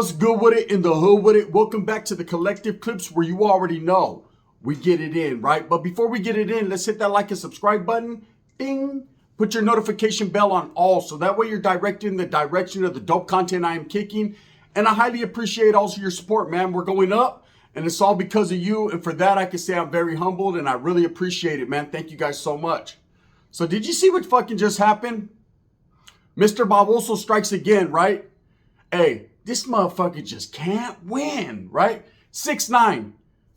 What's good with it in the hood with it? Welcome back to the collective clips where you already know we get it in, right? But before we get it in, let's hit that like and subscribe button. Ding. Put your notification bell on all so that way you're directed in the direction of the dope content I am kicking. And I highly appreciate also your support, man. We're going up and it's all because of you. And for that, I can say I'm very humbled and I really appreciate it, man. Thank you guys so much. So did you see what fucking just happened? Mr. Barbosa strikes again, right? Hey, this motherfucker just can't win, right? 6ix9ine,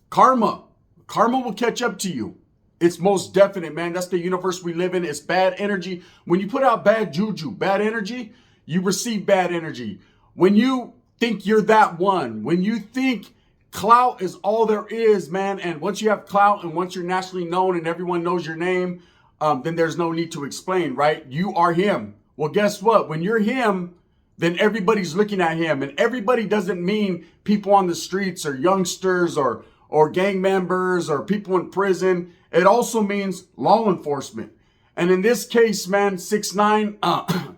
karma. Karma will catch up to you. It's most definite, man. That's the universe we live in. It's bad energy. When you put out bad juju, bad energy, you receive bad energy. When you think you're that one, when you think clout is all there is, man, and once you have clout and once you're nationally known and everyone knows your name, then there's no need to explain, right? You are him. Well, guess what? When you're him, then everybody's looking at him. And everybody doesn't mean people on the streets or youngsters or gang members or people in prison. It also means law enforcement. And in this case, man, 6ix9ine,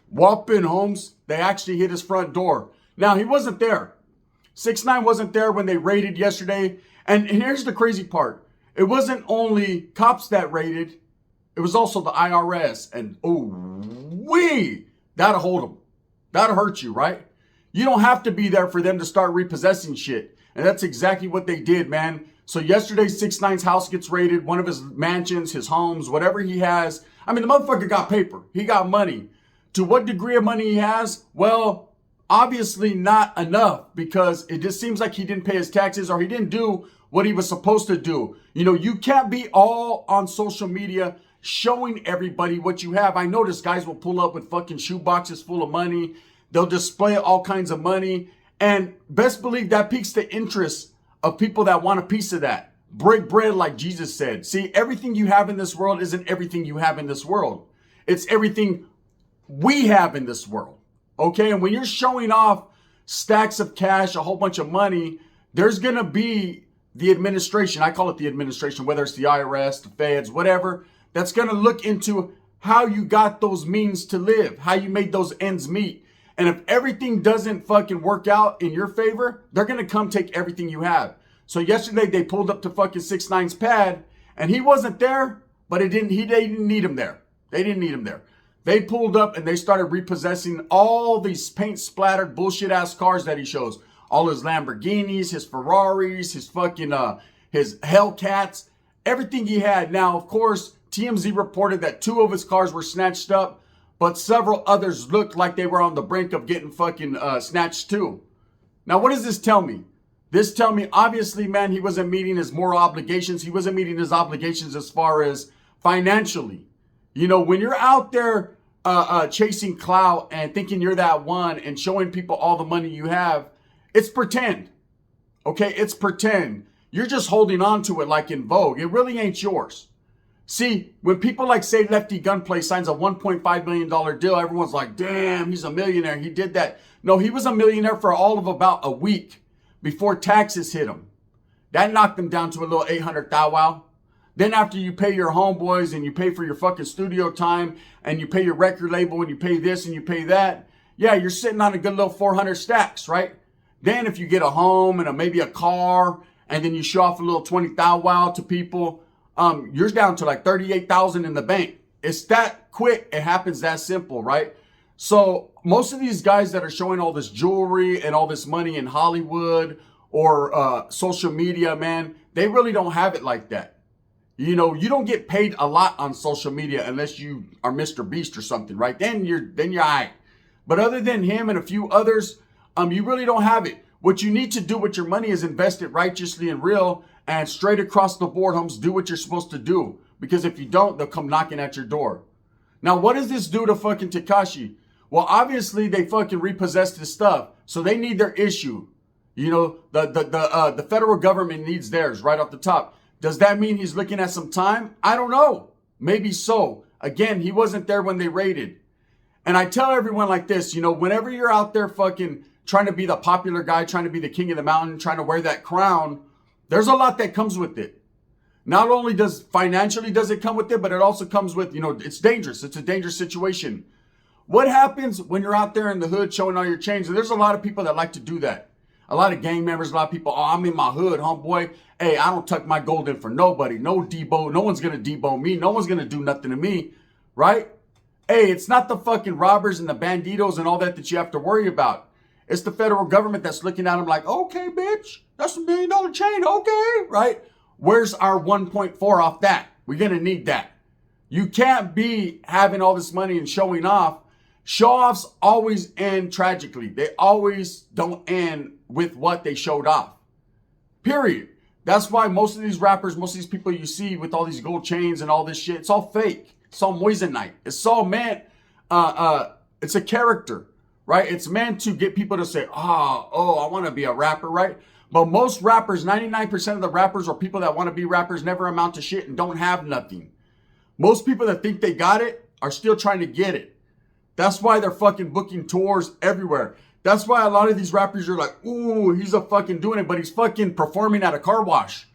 whopping Holmes, they actually hit his front door. Now, he wasn't there. 6ix9ine wasn't there when they raided yesterday. And here's the crazy part. It wasn't only cops that raided. It was also the IRS. And that'll hold them. That'll hurt you, right? You don't have to be there for them to start repossessing shit. And that's exactly what they did, man. So yesterday, 6ix9ine's house gets raided. One of his mansions, his homes, whatever he has. I mean, the motherfucker got paper. He got money. To what degree of money he has? Well, obviously not enough because it just seems like he didn't pay his taxes or he didn't do what he was supposed to do. You know, you can't be all on social media showing everybody what you have. I notice guys will pull up with fucking shoe boxes full of money. They'll display all kinds of money. And best believe that piques the interest of people that want a piece of that. Break bread like Jesus said. See, everything you have in this world isn't everything you have in this world. It's everything we have in this world. Okay? And when you're showing off stacks of cash, a whole bunch of money, there's going to be the administration. I call it the administration, whether it's the IRS, the feds, whatever. That's going to look into how you got those means to live, how you made those ends meet. And if everything doesn't fucking work out in your favor, they're going to come take everything you have. So yesterday they pulled up to fucking 6ix9ine's pad and he wasn't there, but they didn't need him there. They didn't need him there. They pulled up and they started repossessing all these paint splattered bullshit ass cars that he shows. All his Lamborghinis, his Ferraris, his fucking, his Hellcats, everything he had. Now, of course, TMZ reported that 2 of his cars were snatched up, but several others looked like they were on the brink of getting fucking snatched too. Now, what does this tell me? This tell me, obviously, man, he wasn't meeting his moral obligations. He wasn't meeting his obligations as far as financially. You know, when you're out there chasing clout and thinking you're that one and showing people all the money you have, it's pretend. Okay, it's pretend. You're just holding on to it like in Vogue. It really ain't yours. See, when people like say Lefty Gunplay signs a $1.5 million deal, everyone's like, damn, he's a millionaire. He did that. No, he was a millionaire for all of about a week before taxes hit him. That knocked him down to a little 800 thou wow. Then after you pay your homeboys and you pay for your fucking studio time and you pay your record label and you pay this and you pay that, yeah, you're sitting on a good little 400 stacks, right? Then if you get a home and maybe a car and then you show off a little 20 thou wow to people, you're down to like 38,000 in the bank. It's that quick. It happens that simple, right? So most of these guys that are showing all this jewelry and all this money in Hollywood or social media, man, they really don't have it like that. You know, you don't get paid a lot on social media unless you are Mr. Beast or something, right? Then you're all right. But other than him and a few others, you really don't have it. What you need to do with your money is invest it righteously and real and straight across the board, Holmes, do what you're supposed to do. Because if you don't, they'll come knocking at your door. Now, what does this do to fucking TEKASHI? Well, obviously, they fucking repossessed his stuff. So they need their issue. You know, the federal government needs theirs right off the top. Does that mean he's looking at some time? I don't know. Maybe so. Again, he wasn't there when they raided. And I tell everyone like this, you know, whenever you're out there fucking trying to be the popular guy, trying to be the king of the mountain, trying to wear that crown, there's a lot that comes with it. Not only does financially does it come with it, but it also comes with, you know, it's dangerous. It's a dangerous situation. What happens when you're out there in the hood showing all your chains? And there's a lot of people that like to do that. A lot of gang members, a lot of people, oh, I'm in my hood, homeboy. Hey, I don't tuck my gold in for nobody. No debo. No one's going to debo me. No one's going to do nothing to me, right? Hey, it's not the fucking robbers and the banditos and all that you have to worry about. It's the federal government that's looking at them like, okay, bitch, that's $1 million chain, okay, right? Where's our 1.4 off that? We're going to need that. You can't be having all this money and showing off. Show-offs always end tragically. They always don't end with what they showed off. Period. That's why most of these rappers, most of these people you see with all these gold chains and all this shit, it's all fake. It's all moissanite. It's all meant, it's a character, right? It's meant to get people to say, I want to be a rapper, right? But most rappers, 99% of the rappers or people that want to be rappers never amount to shit and don't have nothing. Most people that think they got it are still trying to get it. That's why they're fucking booking tours everywhere. That's why a lot of these rappers are like, ooh, he's a fucking doing it, but he's fucking performing at a car wash.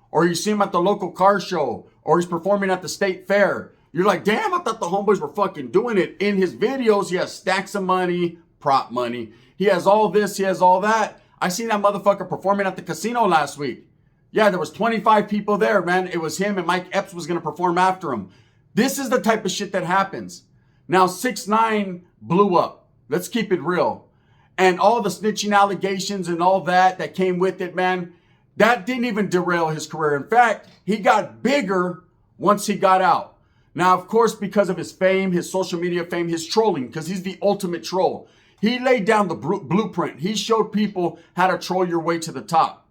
Or you see him at the local car show. Or he's performing at the state fair. You're like, damn, I thought the homeboys were fucking doing it. In his videos, he has stacks of money, prop money. He has all this, he has all that. I seen that motherfucker performing at the casino last week. Yeah, there was 25 people there, man. It was him and Mike Epps was going to perform after him. This is the type of shit that happens. Now, 6ix9ine blew up. Let's keep it real. And all the snitching allegations and all that came with it, man, that didn't even derail his career. In fact, he got bigger once he got out. Now, of course, because of his fame, his social media fame, his trolling, because he's the ultimate troll. He laid down the blueprint. He showed people how to troll your way to the top,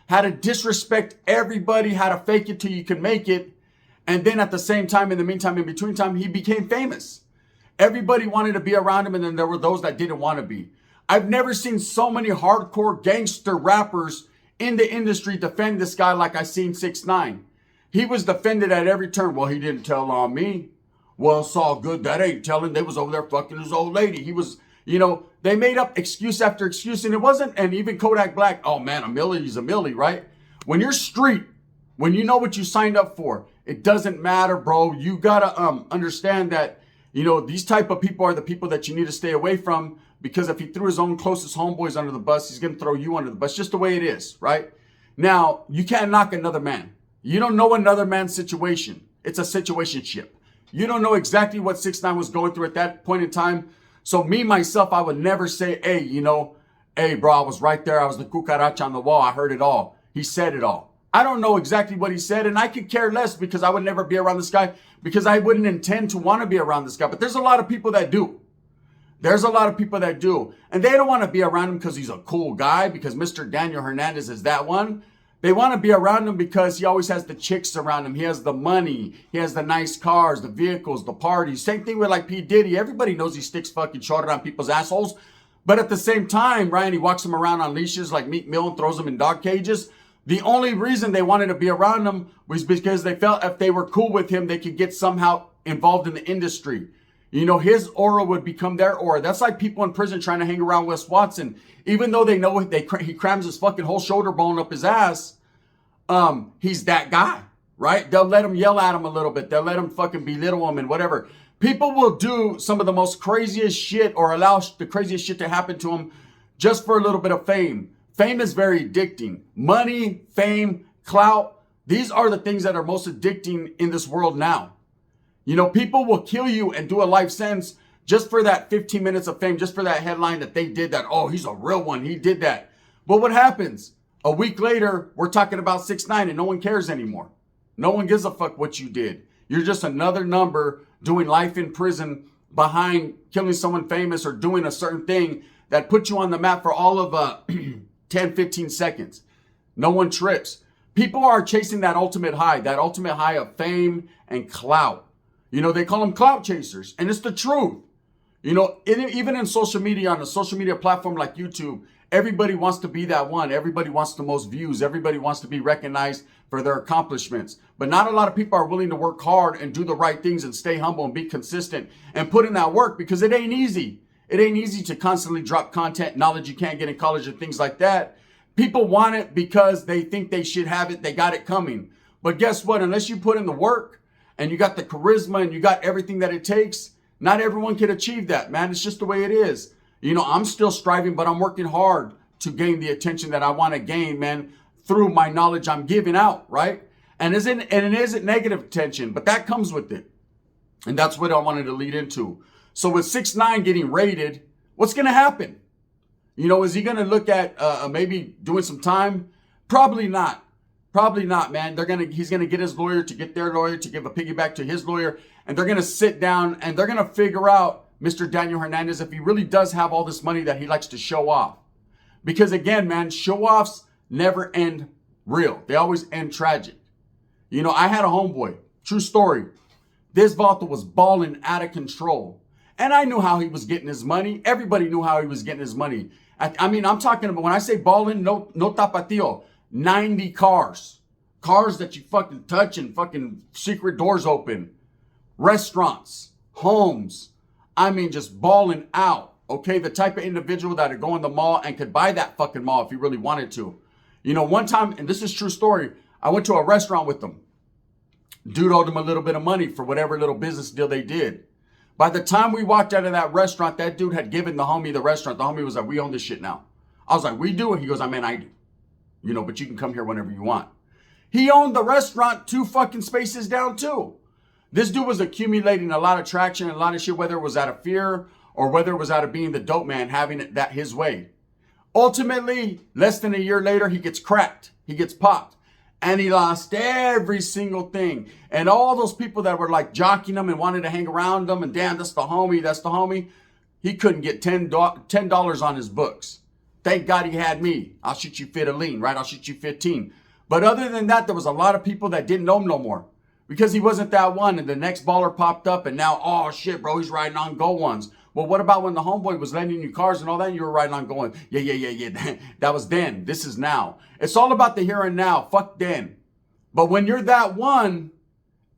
how to disrespect everybody, how to fake it till you can make it. And then at the same time, in the meantime, in between time, he became famous. Everybody wanted to be around him, and then there were those that didn't want to be. I've never seen so many hardcore gangster rappers in the industry defend this guy like I seen 6ix9ine. He was defended at every turn. Well, he didn't tell on me. Well, it's all good. That ain't telling. They was over there fucking his old lady. He was, they made up excuse after excuse, and it wasn't, and even Kodak Black, oh man, a millie's a millie, right? When you're street, when you know what you signed up for, it doesn't matter, bro. You gotta understand that, these type of people are the people that you need to stay away from, because if he threw his own closest homeboys under the bus, he's going to throw you under the bus. Just the way it is, right? Now, you can't knock another man. You don't know another man's situation. It's a situationship. You don't know exactly what 6ix9ine was going through at that point in time. So me, myself, I would never say, hey, hey, bro, I was right there. I was the cucaracha on the wall. I heard it all. He said it all. I don't know exactly what he said, and I could care less because I would never be around this guy, because I wouldn't intend to want to be around this guy. But there's a lot of people that do. There's a lot of people that do. And they don't want to be around him because he's a cool guy, because Mr. Daniel Hernandez is that one. They want to be around him because he always has the chicks around him. He has the money. He has the nice cars, the vehicles, the parties. Same thing with like P. Diddy. Everybody knows he sticks fucking short on people's assholes. But at the same time, Ryan, he walks them around on leashes like Meek Mill and throws them in dog cages. The only reason they wanted to be around him was because they felt if they were cool with him, they could get somehow involved in the industry. His aura would become their aura. That's like people in prison trying to hang around Wes Watson. Even though they know he crams his fucking whole shoulder bone up his ass, he's that guy, right? They'll let him yell at him a little bit. They'll let him fucking belittle him and whatever. People will do some of the most craziest shit or allow the craziest shit to happen to them just for a little bit of fame. Fame is very addicting. Money, fame, clout, these are the things that are most addicting in this world now. People will kill you and do a life sentence just for that 15 minutes of fame, just for that headline that they did that. Oh, he's a real one. He did that. But what happens? A week later, we're talking about 6ix9ine and no one cares anymore. No one gives a fuck what you did. You're just another number doing life in prison behind killing someone famous or doing a certain thing that put you on the map for all of 10, 15 seconds. No one trips. People are chasing that ultimate high of fame and clout. They call them clout chasers, and it's the truth. Even in social media, on a social media platform like YouTube, everybody wants to be that one. Everybody wants the most views. Everybody wants to be recognized for their accomplishments. But not a lot of people are willing to work hard and do the right things and stay humble and be consistent and put in that work, because it ain't easy. It ain't easy to constantly drop content, knowledge you can't get in college and things like that. People want it because they think they should have it. They got it coming. But guess what? Unless you put in the work and you got the charisma and you got everything that it takes, Not everyone can achieve that, man. It's just the way it is. You know, I'm still striving, but I'm working hard to gain the attention that I want to gain, man, through my knowledge I'm giving out, right? And it isn't negative attention, but that comes with it. And that's what I wanted to lead into. So with 6ix9ine getting raided, what's going to happen? You know, is he going to look at maybe doing some time? Probably not. Probably not, man. He's going to get his lawyer to get their lawyer to give a piggyback to his lawyer. And they're going to sit down and they're going to figure out Mr. Daniel Hernandez if he really does have all this money that he likes to show off. Because again, man, show-offs never end real. They always end tragic. You know, I had a homeboy. True story. This vato was balling out of control. And I knew how he was getting his money. Everybody knew how he was getting his money. I mean, I'm talking about, when I say balling, no tapatio, 90 cars. Cars that you fucking touch and fucking secret doors open. Restaurants, homes. I mean, just balling out. Okay, the type of individual that would go in the mall and could buy that fucking mall if he really wanted to. You know, one time, and this is true story, I went to a restaurant with them. Dude owed him a little bit of money for whatever little business deal they did. By the time we walked out of that restaurant, that dude had given the homie the restaurant. The homie was like, we own this shit now. I was like, we do it? He goes, I mean, I do. You know, but you can come here whenever you want. He owned the restaurant 2 fucking spaces down too. This dude was accumulating a lot of traction and a lot of shit, whether it was out of fear or whether it was out of being the dope man, having it that his way. Ultimately, less than a year later, he gets cracked. He gets popped. And he lost every single thing. And all those people that were like jockeying him and wanted to hang around him and damn, that's the homie, that's the homie. He couldn't get $10 on his books. Thank God he had me. I'll shoot you 15, right? I'll shoot you 15. But other than that, there was a lot of people that didn't know him no more. Because he wasn't that one. And the next baller popped up and now, oh shit, bro, he's riding on Go ones. Well, what about when the homeboy was lending you cars and all that and you were riding on going, yeah. That was then. This is now. It's all about the here and now. Fuck then. But when you're that one,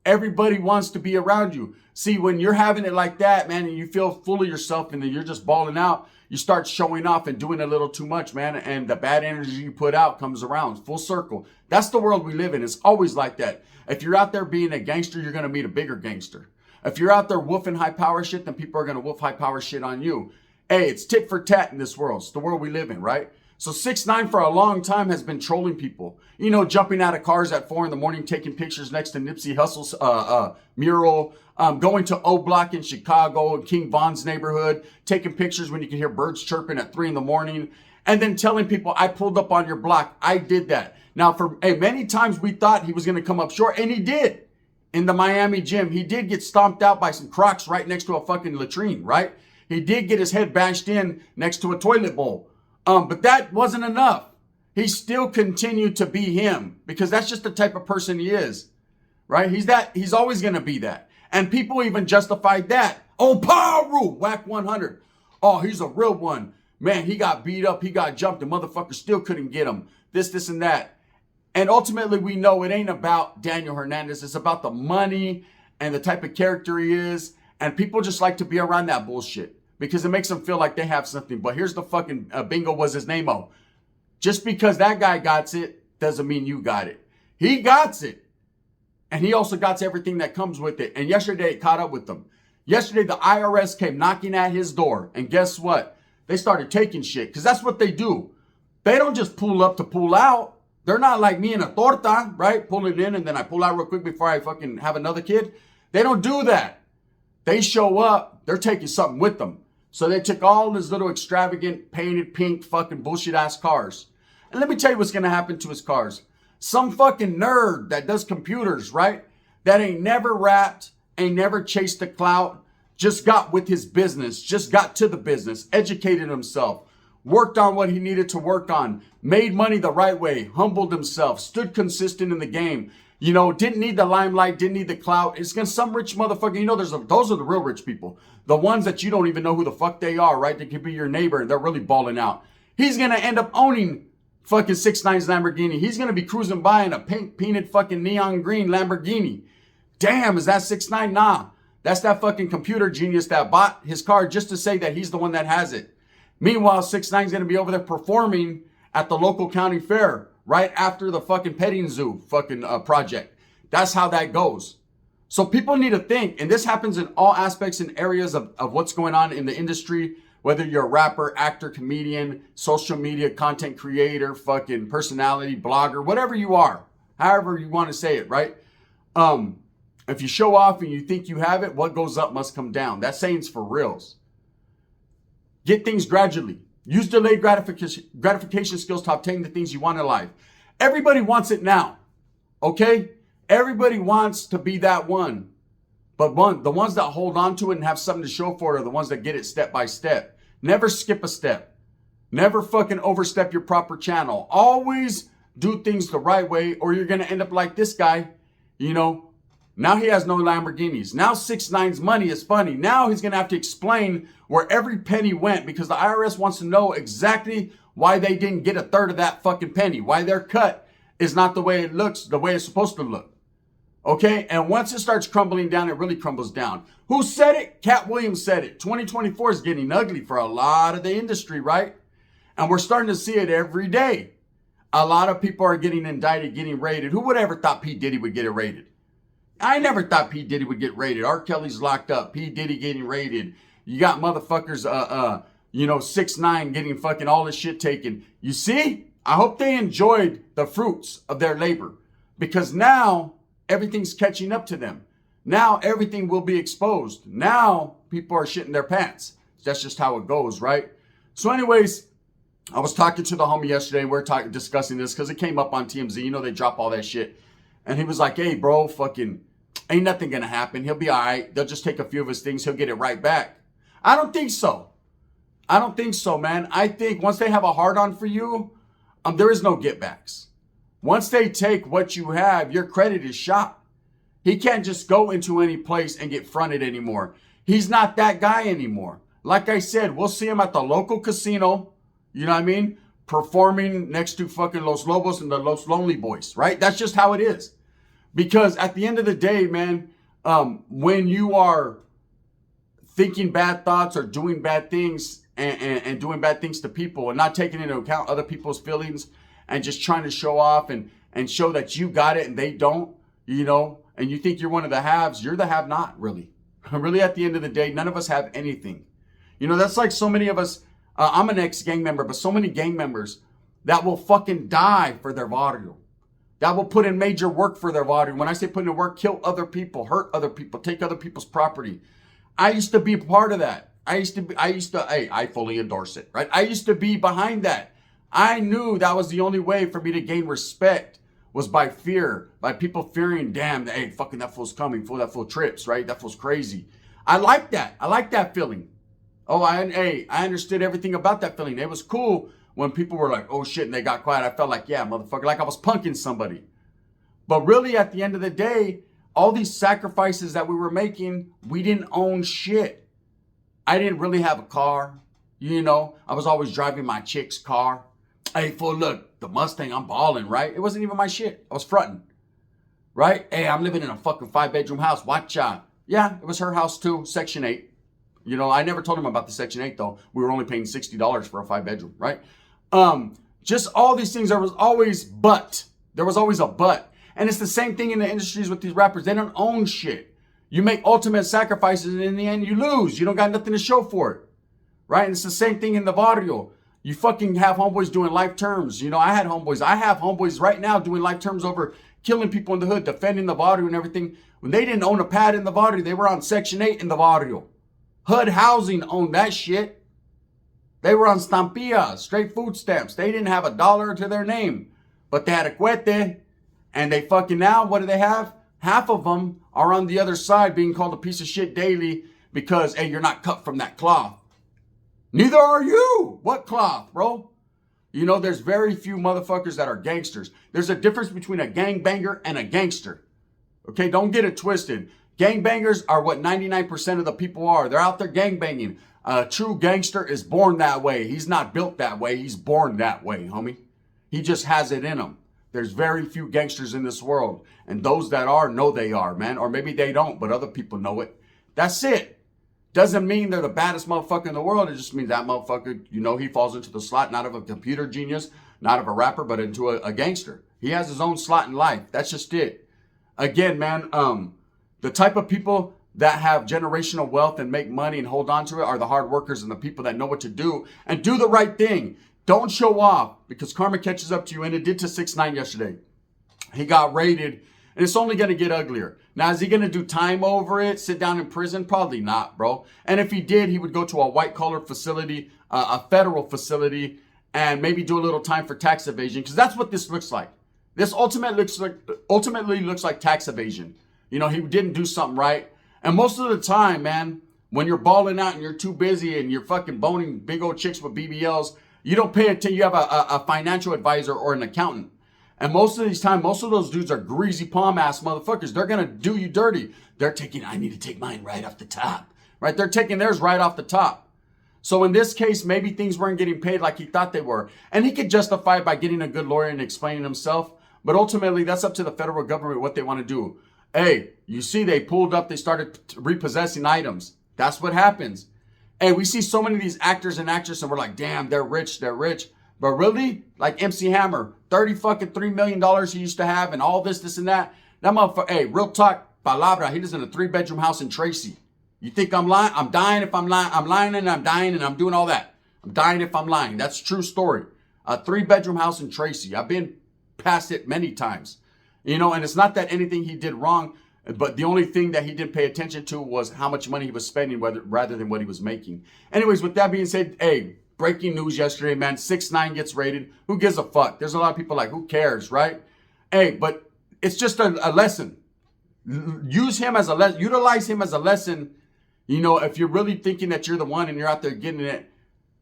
everybody wants to be around you. See, when you're having it like that, man, and you feel full of yourself and then you're just balling out, you start showing off and doing a little too much, man. And the bad energy you put out comes around full circle. That's the world we live in. It's always like that. If you're out there being a gangster, you're going to meet a bigger gangster. If you're out there woofing high power shit, then people are going to woof high power shit on you. Hey, it's tit for tat in this world. It's the world we live in, right? So 6ix9ine for a long time has been trolling people. You know, jumping out of cars at 4 a.m, taking pictures next to Nipsey Hussle's mural, going to O Block in Chicago, King Von's neighborhood, taking pictures when you can hear birds chirping at 3 a.m, and then telling people, I pulled up on your block. I did that. Now, many times we thought he was going to come up short, and he did. In the Miami gym, he did get stomped out by some Crocs right next to a fucking latrine, right? He did get his head bashed in next to a toilet bowl. But that wasn't enough. He still continued to be him because that's just the type of person he is, right? He's always going to be that. And people even justified that. Oh, Paru, whack 100. Oh, he's a real one. Man, he got beat up. He got jumped. The motherfucker still couldn't get him. This, and that. And ultimately, we know it ain't about Daniel Hernandez. It's about the money and the type of character he is. And people just like to be around that bullshit because it makes them feel like they have something. But here's the fucking bingo was his name-o. Just because that guy got it doesn't mean you got it. He got it. And he also got everything that comes with it. And yesterday, it caught up with them. Yesterday, the IRS came knocking at his door. And guess what? They started taking shit because that's what they do. They don't just pull up to pull out. They're not like me and a torta, right? Pull it in and then I pull out real quick before I fucking have another kid. They don't do that. They show up. They're taking something with them. So they took all these little extravagant, painted pink, fucking bullshit ass cars. And let me tell you what's going to happen to his cars. Some fucking nerd that does computers, right? That ain't never rapped, ain't never chased the clout, just got with his business, just got to the business, educated himself, worked on what he needed to work on, made money the right way, humbled himself, stood consistent in the game, you know, didn't need the limelight, didn't need the clout. It's gonna some rich motherfucker, you know, those are the real rich people. The ones that you don't even know who the fuck they are, right? They could be your neighbor and they're really balling out. He's gonna end up owning fucking 6ix9ine's Lamborghini. He's gonna be cruising by in a pink painted fucking neon green Lamborghini. Damn, is that 6ix9ine? Nah, that's that fucking computer genius that bought his car just to say that he's the one that has it. Meanwhile, 6ix9ine's going to be over there performing at the local county fair right after the fucking petting zoo fucking project. That's how that goes. So people need to think, and this happens in all aspects and areas of what's going on in the industry, whether you're a rapper, actor, comedian, social media content creator, fucking personality, blogger, whatever you are, however you want to say it, right? If you show off and you think you have it, what goes up must come down. That saying's for reals. Get things gradually. Use delayed gratification skills to obtain the things you want in life. Everybody wants it now, okay? Everybody wants to be that one. But the ones that hold on to it and have something to show for it are the ones that get it step by step. Never skip a step. Never fucking overstep your proper channel. Always do things the right way, or you're going to end up like this guy. You know, now he has no Lamborghinis. Now 6ix9ine's money is funny. Now he's going to have to explain where every penny went, because the IRS wants to know exactly why they didn't get a third of that fucking penny. Why their cut is not the way it looks, the way it's supposed to look. Okay, and once it starts crumbling down, it really crumbles down. Who said it? Cat Williams said it. 2024 is getting ugly for a lot of the industry, right? And we're starting to see it every day. A lot of people are getting indicted, getting raided. Who would ever thought P. Diddy would get it raided? I never thought P. Diddy would get raided. R. Kelly's locked up. P. Diddy getting raided. You got motherfuckers, 6ix9ine getting fucking all this shit taken. You see? I hope they enjoyed the fruits of their labor, because now everything's catching up to them. Now everything will be exposed. Now people are shitting their pants. That's just how it goes, right? So anyways, I was talking to the homie yesterday, and we're discussing this because it came up on TMZ. You know, they drop all that shit. And he was like, hey, bro, fucking ain't nothing going to happen. He'll be all right. They'll just take a few of his things. He'll get it right back. I don't think so. I don't think so, man. I think once they have a hard on for you, there is no get backs. Once they take what you have, your credit is shot. He can't just go into any place and get fronted anymore. He's not that guy anymore. Like I said, we'll see him at the local casino, you know what I mean, performing next to fucking Los Lobos and the Los Lonely Boys, right? That's just how it is. Because at the end of the day, man, when you are thinking bad thoughts or doing bad things and doing bad things to people and not taking into account other people's feelings, and just trying to show off and show that you got it and they don't, you know, and you think you're one of the haves, you're the have not, really. Really, at the end of the day, none of us have anything. You know, that's like so many of us, I'm an ex-gang member, but so many gang members that will fucking die for their barrio. That will put in major work for their barrio. When I say put in work, kill other people, hurt other people, take other people's property. I used to be part of that. I fully endorse it, right? I used to be behind that. I knew that was the only way for me to gain respect, was by fear, by people fearing, damn, hey, fucking that fool's coming, fool, that fool trips, right? That fool's crazy. I like that. I like that feeling. Oh, I understood everything about that feeling. It was cool when people were like, oh shit, and they got quiet. I felt like, yeah, motherfucker, like I was punking somebody. But really, at the end of the day, all these sacrifices that we were making, we didn't own shit. I didn't really have a car. You know, I was always driving my chick's car. Hey, fool, look, the Mustang, I'm balling, right? It wasn't even my shit. I was fronting, right? Hey, I'm living in a fucking 5-bedroom house. Watch out. Yeah, it was her house too, Section 8. You know, I never told him about the Section 8, though. We were only paying $60 for a 5-bedroom, right? Just all these things, there was always but. There was always a but. And it's the same thing in the industries with these rappers. They don't own shit. You make ultimate sacrifices, and in the end, you lose. You don't got nothing to show for it, right? And it's the same thing in the barrio. You fucking have homeboys doing life terms. You know, I have homeboys right now doing life terms over killing people in the hood, defending the barrio and everything. When they didn't own a pad in the barrio, they were on Section 8 in the barrio. HUD Housing owned that shit. They were on Stampillas, straight food stamps. They didn't have a dollar to their name, but they had a cuete. And they fucking now, what do they have? Half of them are on the other side being called a piece of shit daily because, hey, you're not cut from that cloth. Neither are you. What cloth, bro? You know, there's very few motherfuckers that are gangsters. There's a difference between a gangbanger and a gangster. Okay, don't get it twisted. Gangbangers are what 99% of the people are. They're out there gangbanging. A true gangster is born that way. He's not built that way. He's born that way, homie. He just has it in him. There's very few gangsters in this world. And those that are, know they are, man. Or maybe they don't, but other people know it. That's it. Doesn't mean they're the baddest motherfucker in the world. It just means that motherfucker, you know, he falls into the slot, not of a computer genius, not of a rapper, but into a gangster. He has his own slot in life. That's just it. Again, man, The type of people that have generational wealth and make money and hold on to it are the hard workers and the people that know what to do and do the right thing. Don't show off, because karma catches up to you, and it did to 6ix9ine yesterday. He got raided, and it's only going to get uglier. Now, is he going to do time over it, sit down in prison? Probably not, bro. And if he did, he would go to a white-collar facility, a federal facility, and maybe do a little time for tax evasion, because that's what this looks like. This ultimately looks like tax evasion. You know, he didn't do something right. And most of the time, man, when you're balling out and you're too busy and you're fucking boning big old chicks with BBLs, you don't pay attention. You have a financial advisor or an accountant. And most of those dudes are greasy palm ass motherfuckers. They're going to do you dirty. They're taking, I need to take mine right off the top, right? They're taking theirs right off the top. So in this case, maybe things weren't getting paid like he thought they were. And he could justify it by getting a good lawyer and explaining himself. But ultimately, that's up to the federal government what they want to do. Hey, you see, they pulled up, they started repossessing items. That's what happens. Hey, we see so many of these actors and actresses, and we're like, damn, they're rich, they're rich. But really, like MC Hammer, $3 million he used to have, and all this and that. That motherfucker, hey, real talk, palabra, he lives in a 3-bedroom house in Tracy. You think I'm lying? I'm dying if I'm lying. I'm lying and I'm dying and I'm doing all that. I'm dying if I'm lying. That's a true story. A 3-bedroom house in Tracy. I've been past it many times. You know, and it's not that anything he did wrong, but the only thing that he didn't pay attention to was how much money he was spending rather than what he was making. Anyways, with that being said, hey, breaking news yesterday, man. 6ix9ine gets raided. Who gives a fuck? There's a lot of people like, who cares, right? Hey, but it's just a lesson. Use him as a lesson. Utilize him as a lesson. You know, if you're really thinking that you're the one and you're out there getting it,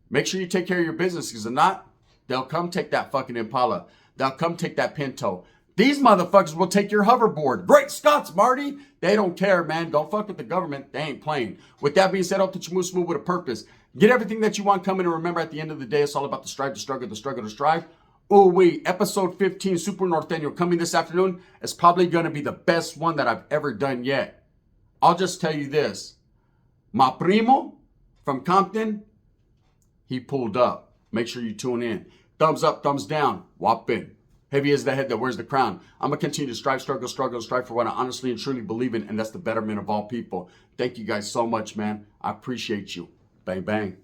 make sure you take care of your business, because if not, they'll come take that fucking Impala. They'll come take that Pinto. These motherfuckers will take your hoverboard. Great Scots, Marty. They don't care, man. Don't fuck with the government. They ain't playing. With that being said, I'll teach you move smooth with a purpose. Get everything that you want coming, and remember, at the end of the day, it's all about the strive, the struggle, the struggle, the strive. Oh, wait. Episode 15, Super Norteño, coming this afternoon. It's probably going to be the best one that I've ever done yet. I'll just tell you this. My primo from Compton, he pulled up. Make sure you tune in. Thumbs up, thumbs down. Whopping. Heavy is the head that wears the crown. I'm going to continue to strive, struggle, strive for what I honestly and truly believe in, and that's the betterment of all people. Thank you guys so much, man. I appreciate you. Bang, bang.